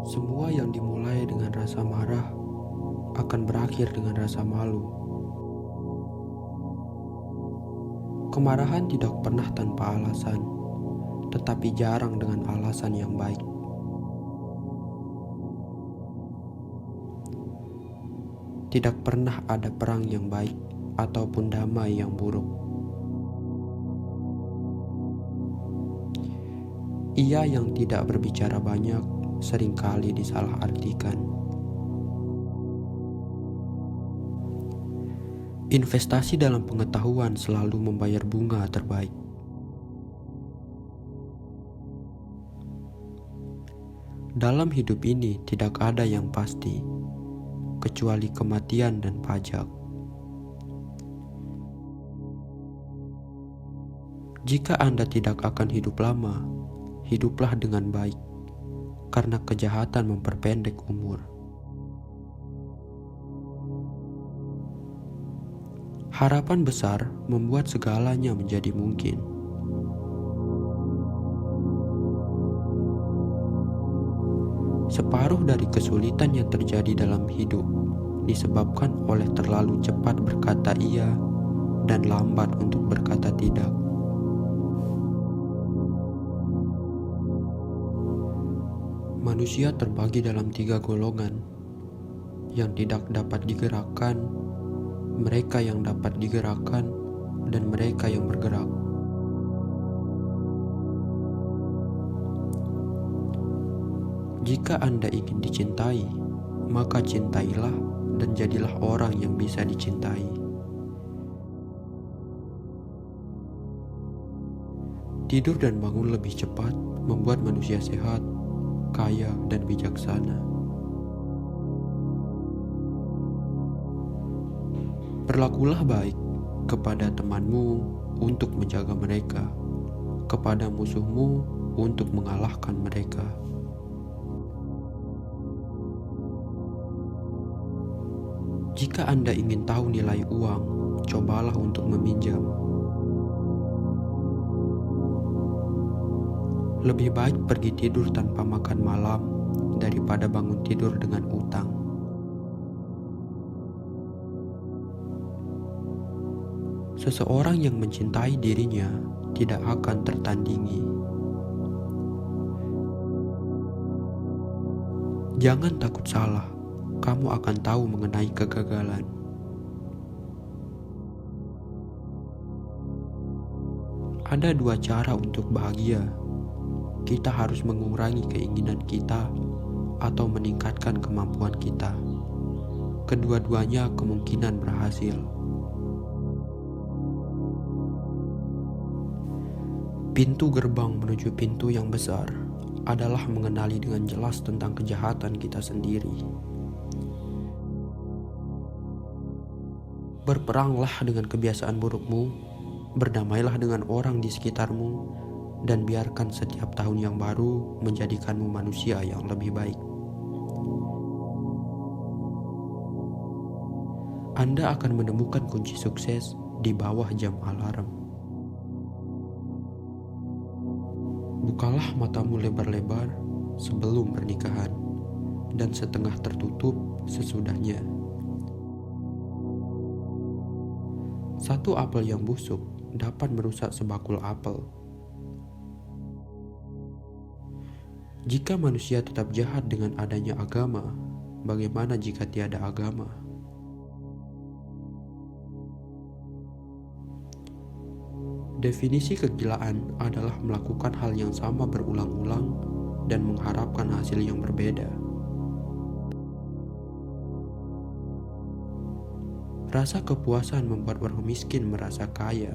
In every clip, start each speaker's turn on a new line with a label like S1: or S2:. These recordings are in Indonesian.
S1: Semua yang dimulai dengan rasa marah akan berakhir dengan rasa malu. Kemarahan tidak pernah tanpa alasan, tetapi jarang dengan alasan yang baik. Tidak pernah ada perang yang baik ataupun damai yang buruk. Ia yang tidak berbicara banyak seringkali disalahartikan. Investasi dalam pengetahuan selalu membayar bunga terbaik. Dalam hidup ini tidak ada yang pasti, kecuali kematian dan pajak. Jika Anda tidak akan hidup lama, hiduplah dengan baik, karena kejahatan memperpendek umur. Harapan besar membuat segalanya menjadi mungkin. Separuh dari kesulitan yang terjadi dalam hidup disebabkan oleh terlalu cepat berkata iya dan lambat untuk berkata tidak. Manusia terbagi dalam 3 golongan: yang tidak dapat digerakkan, mereka yang dapat digerakkan, dan mereka yang bergerak. Jika Anda ingin dicintai, maka cintailah dan jadilah orang yang bisa dicintai. Tidur dan bangun lebih cepat membuat manusia sehat, kaya, dan bijaksana. Berlakulah baik kepada temanmu untuk menjaga mereka, kepada musuhmu untuk mengalahkan mereka. Jika Anda ingin tahu nilai uang, cobalah untuk meminjam. Lebih baik pergi tidur tanpa makan malam daripada bangun tidur dengan utang. Seseorang yang mencintai dirinya tidak akan tertandingi. Jangan takut salah, kamu akan tahu mengenai kegagalan. Ada 2 cara untuk bahagia. Kita harus mengurangi keinginan kita atau meningkatkan kemampuan kita. Kedua-duanya kemungkinan berhasil. Pintu gerbang menuju pintu yang besar adalah mengenali dengan jelas tentang kejahatan kita sendiri. Berperanglah dengan kebiasaan burukmu, berdamailah dengan orang di sekitarmu, dan biarkan setiap tahun yang baru menjadikanmu manusia yang lebih baik. Anda akan menemukan kunci sukses di bawah jam alarm. Bukalah matamu lebar-lebar sebelum pernikahan, dan setengah tertutup sesudahnya. Satu apel yang busuk dapat merusak sebakul apel. Jika manusia tetap jahat dengan adanya agama, bagaimana jika tiada agama? Definisi kegilaan adalah melakukan hal yang sama berulang-ulang dan mengharapkan hasil yang berbeda. Rasa kepuasan membuat orang miskin merasa kaya,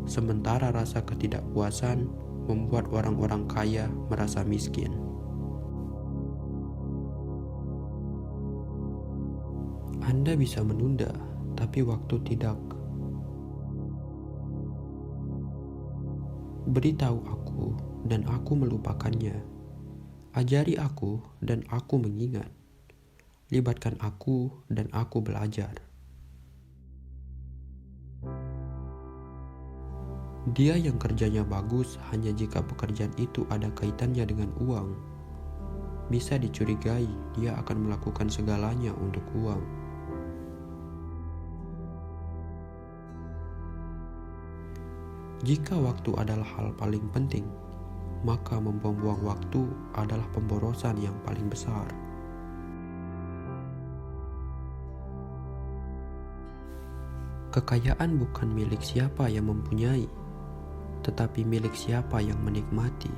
S1: sementara rasa ketidakpuasan membuat orang-orang kaya merasa miskin. Anda bisa menunda, tapi waktu tidak. Beritahu aku, dan aku melupakannya. Ajari aku, dan aku mengingat. Libatkan aku, dan aku belajar. Dia yang kerjanya bagus hanya jika pekerjaan itu ada kaitannya dengan uang. bisa dicurigai dia akan melakukan segalanya untuk uang. Jika waktu adalah hal paling penting, maka membuang-buang waktu adalah pemborosan yang paling besar. Kekayaan bukan milik siapa yang mempunyai, tetapi milik siapa yang menikmati.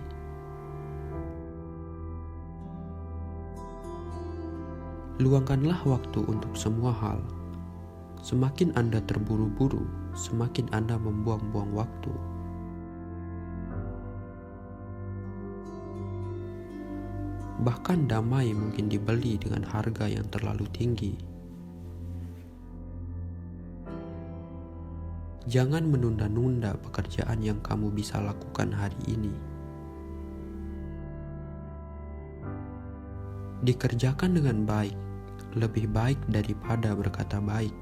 S1: Luangkanlah waktu untuk semua hal. Semakin Anda terburu-buru, semakin Anda membuang-buang waktu. Bahkan damai mungkin dibeli dengan harga yang terlalu tinggi. Jangan menunda-nunda pekerjaan yang kamu bisa lakukan hari ini. Dikerjakan dengan baik, lebih baik daripada berkata baik.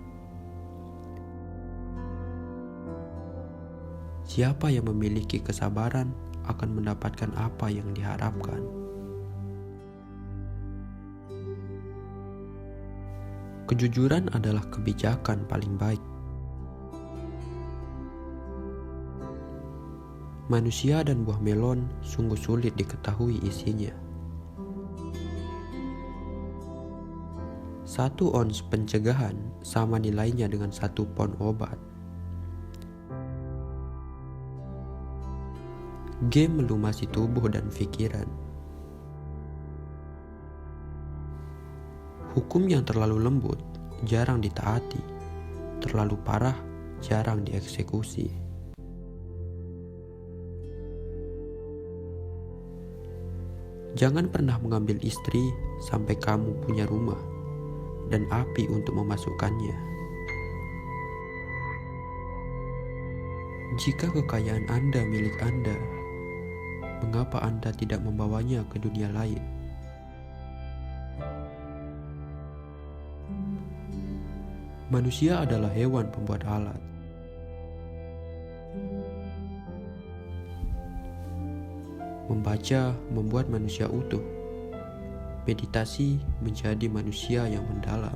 S1: Siapa yang memiliki kesabaran akan mendapatkan apa yang diharapkan. Kejujuran adalah kebijakan paling baik. Manusia dan buah melon sungguh sulit diketahui isinya. 1 ons pencegahan sama nilainya dengan 1 pon obat. Game melumasi tubuh dan pikiran. Hukum yang terlalu lembut jarang ditaati, terlalu parah jarang dieksekusi. Jangan pernah mengambil istri sampai kamu punya rumah dan api untuk memasukkannya. Jika kekayaan Anda milik Anda, mengapa Anda tidak membawanya ke dunia lain? Manusia adalah hewan pembuat alat. Membaca membuat manusia utuh. Meditasi menjadi manusia yang mendalam.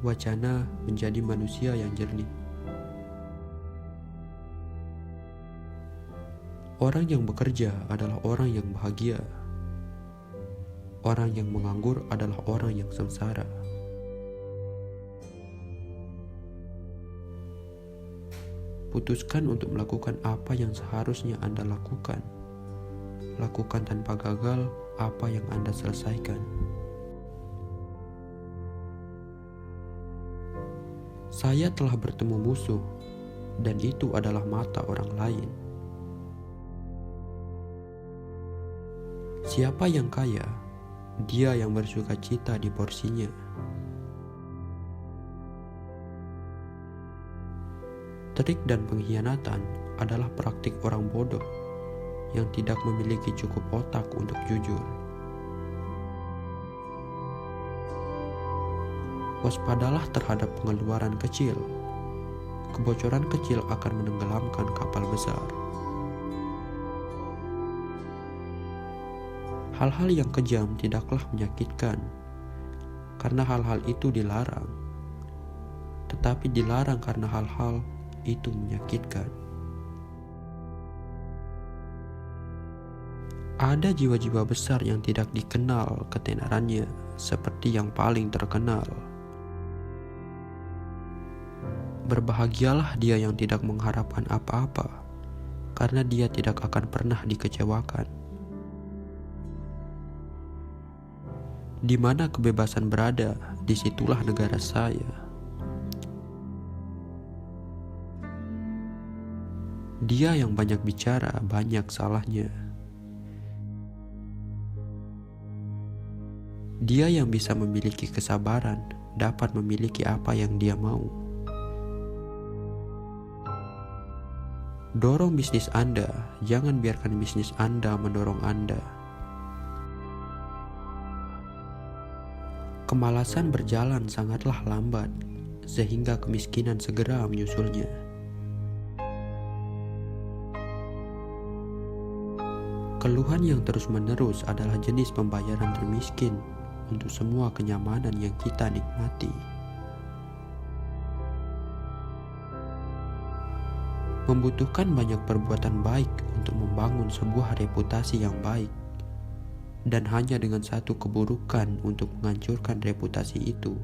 S1: Wacana menjadi manusia yang jernih. Orang yang bekerja adalah orang yang bahagia. Orang yang menganggur adalah orang yang sengsara. Putuskan untuk melakukan apa yang seharusnya Anda lakukan. Lakukan tanpa gagal apa yang Anda selesaikan. Saya telah bertemu musuh, dan itu adalah mata orang lain. Siapa yang kaya? Dia yang bersuka cita di porsinya. Trik dan pengkhianatan adalah praktik orang bodoh yang tidak memiliki cukup otak untuk jujur. Waspadalah terhadap pengeluaran kecil. Kebocoran kecil akan menenggelamkan kapal besar. Hal-hal yang kejam tidaklah menyakitkan, karena hal-hal itu dilarang. Tetapi dilarang karena hal-hal itu menyakitkan. Ada jiwa-jiwa besar yang tidak dikenal ketenarannya, seperti yang paling terkenal. Berbahagialah dia yang tidak mengharapkan apa-apa, karena dia tidak akan pernah dikecewakan. Di mana kebebasan berada, disitulah negara saya. Dia yang banyak bicara, banyak salahnya. Dia yang bisa memiliki kesabaran, dapat memiliki apa yang dia mau. Dorong bisnis Anda, jangan biarkan bisnis Anda mendorong Anda. Kemalasan berjalan sangatlah lambat, sehingga kemiskinan segera menyusulnya. Keluhan yang terus-menerus adalah jenis pembayaran termiskin untuk semua kenyamanan yang kita nikmati. Membutuhkan banyak perbuatan baik untuk membangun sebuah reputasi yang baik, dan hanya dengan satu keburukan untuk menghancurkan reputasi itu.